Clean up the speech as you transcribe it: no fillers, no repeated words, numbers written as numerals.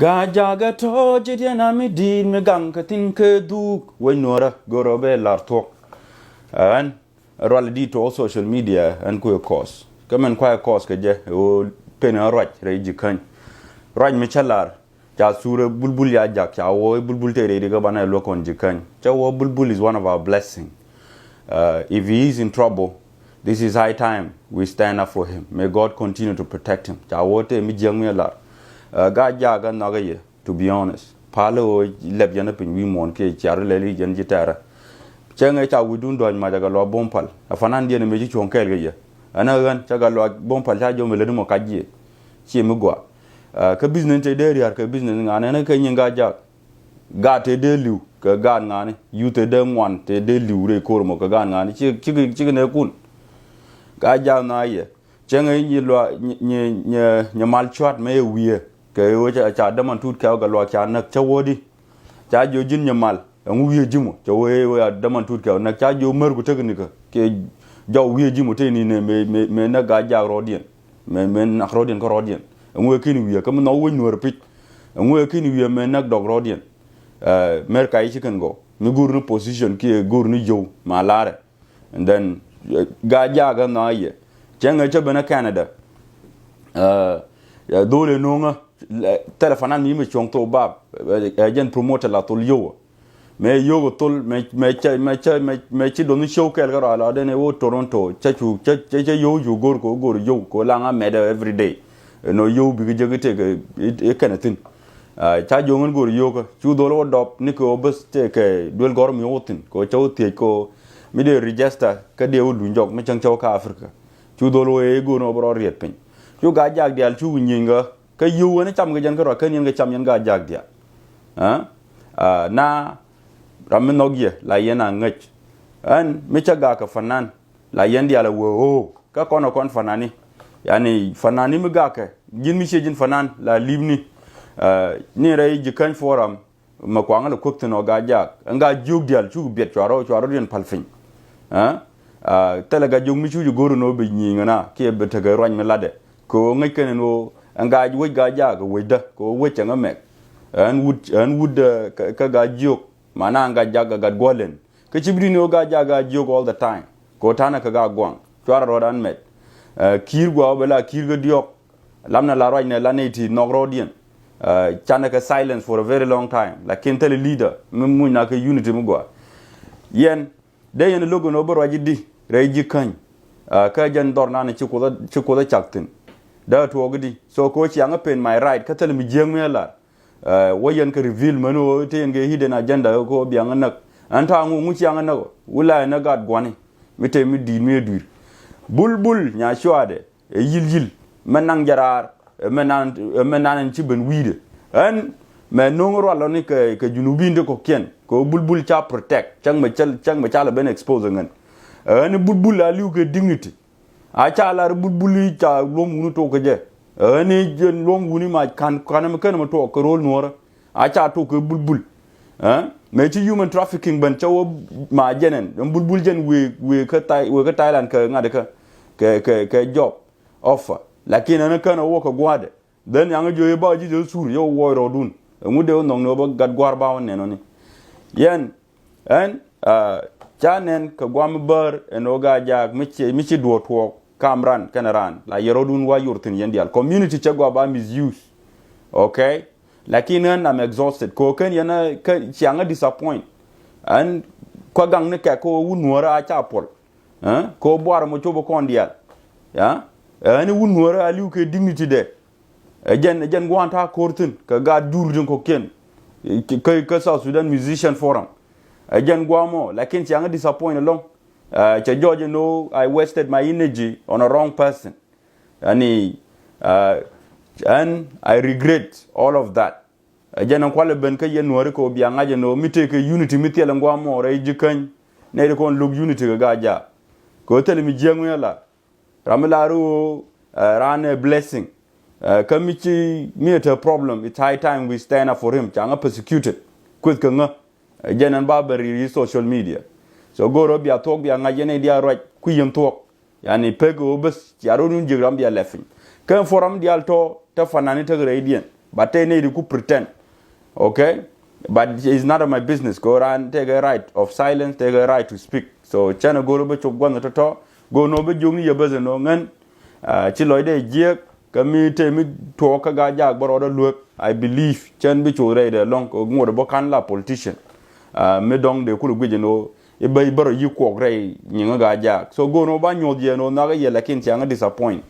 gaajaak to jiidien amidiit me gangke ke dhuk we Nuer gorobe lartok and rally to social media and ko cause kamen kwa cause ke je o pena raj reji kan raj me chalar ja sura bulbul ya jak ya wo bulbul te re ga bana lokon jikan ja wo bulbul is one of our blessing. If he is in trouble, this is high time we stand up for him. May God continue to protect him. Ja wo te mi jeng me lar gaajaak na ga ye, to be honest palo leb yana pin wi mon ke charu leli jen jitara chenga cha wudun don ma daga lo bompal afanan die ne meji chonkel ga ye ana gan cha ga lo bompal cha jo mele mo kaji chi mi gwa ka business te der yar ka business ngane na ka nyin gaajaak ga te de liu ka ga ngane yu te de mwan te de liu re ko mo ka ga ngane chi ne kun gaajaak na ye chenga yi lo nyamal choat me wiye ke wo cha da man tut ka ga lo cha nak cha wodi cha jo jin nyamal ngu wiye jimo cha wo da man tut ka nak cha jo mer gu teknika ke jo wiye jimo te ni ne me na gaajaak rodien me na rodien ko rodien ngu kin wiye kam no wo Nuer pit ngu kin wiye me nak dog rodien mer ka yi kan go mi gur no position ki gur ni jo malare and then gaajaak na ye chenga cha bana Canada dole nonga telefonan mi chong to bab jen promoter la tol yo me yo tol me chi don show kel gara la de ne wo Toronto chachu cha yo gor yo ko la nga meda every day no yo bi jegete ke kanatin cha jo ngon gor yo ko chu dolo dop ni ko bes te ke dol gor mi wotin ko chawte ko mi de register ka de wo dunjok me chang chaw ka Africa chu dolo e go no bro riet pin chu gaajaak dial chu nyinga ka yu woni cham ga jan ka ro ka nyen ga cham yen gaajaak dia na ram nogie la yena ngech an me cha ga ka fanan la yen dia la wo ka kono kon fanani yani fanani mi ga ka jin mi jin fanan la libni ni ray jikan forum ma kwanga la kokto no gaajaak nga juk dial chu bet chwaro den palfin talaga jong mi chu goro no be nyinga na ke be taga roñ me lade ko ngai ken no nga wo gaajaak we da ko we changa mek an wood ka ga jok mana nga jaga ga golen ke chibri no gaajaak ga jok all the time ko tana ka ga gwang chwara rodan met kir gwa bela kir ga diok lamna la roñ ne laneti no rodien chana ka silence for a very long time la ken tele leader mu na ka unity mu gwa yen de yen logo no boro jiddi reji kan ka jan dorna ne ci ko da chaktin da to gidi so ko ci anga pen my right ka tel mi jeng mela wayen ka reveal mano te nge hidden agenda ko bi anga nak anta ngu ci anga nago wula na gad gwani mite mi di mi dur bulbul nya shwade yil menang jarar menan ci ben wide an mais non ro ni ke junubi nde ko ken ko bulbul cha protect chang ma chala ben expose ngan ni bulbul la liu ke dignity a chala bulbul cha lom wunu to ko je ni jen lom wuni ma kan ma to ko rol Nuer a cha to ko bulbul mais ci human trafficking ban chawo ma jenen bulbul jen we ka Thailand ka ngade ka job offer lakini na kana wo ko gwade den yang joye ba ji sur yo wo ro dun ngude nong no ba gad gwar ba won neno ni yen en chanen ka gwam bar eno gaajaak mi ci do to kamran kanaran la yerodun wa yurtin yendial community chagwa ba misuse okay lakini I'm exhausted ko ken yana ka chianga disappoint and ko gang ne ka ko wunwara a chapol ko boar mo chobo kondial ya ani wunwara aliu ke dignity de jen gwanta kortin ka ga durdin ko ken ka South Sudan musician forum jen gwamo lakin chianga disappoint along cha George no I wasted my energy on a wrong person and I regret all of that jen kwale ben ka yen Nuer ko bianga je no mite ke unity mitela gwamo re jikan ne ko log unity ga gaajaak ko tele mi jengu yala ramelaru ran a blessing kamichi meet a problem it's high time we stand up for him changa persecuted quick nga jenan babari social media so goro bia talk bia nga jene dia right ku yem talk yani pego bes yaro nun jigram bia lefin kan forum dial to ta fanani ta gredien but they need to pretend, okay? But it's none of my business. Go around, take a right of silence, take a right to speak. So chana go be chok gwan to go no be jungi ya bezen no ngan chi loy de jiek ka mi te mi to ka gaajaak boro do luek. I believe chan bi chore de long ko ngode bo kan la politician me dong de kulu gwe no e bay baro yi ko rei nyinga gaajaak. So go no ba nyod ye no na ga ye lakin changa disappoint.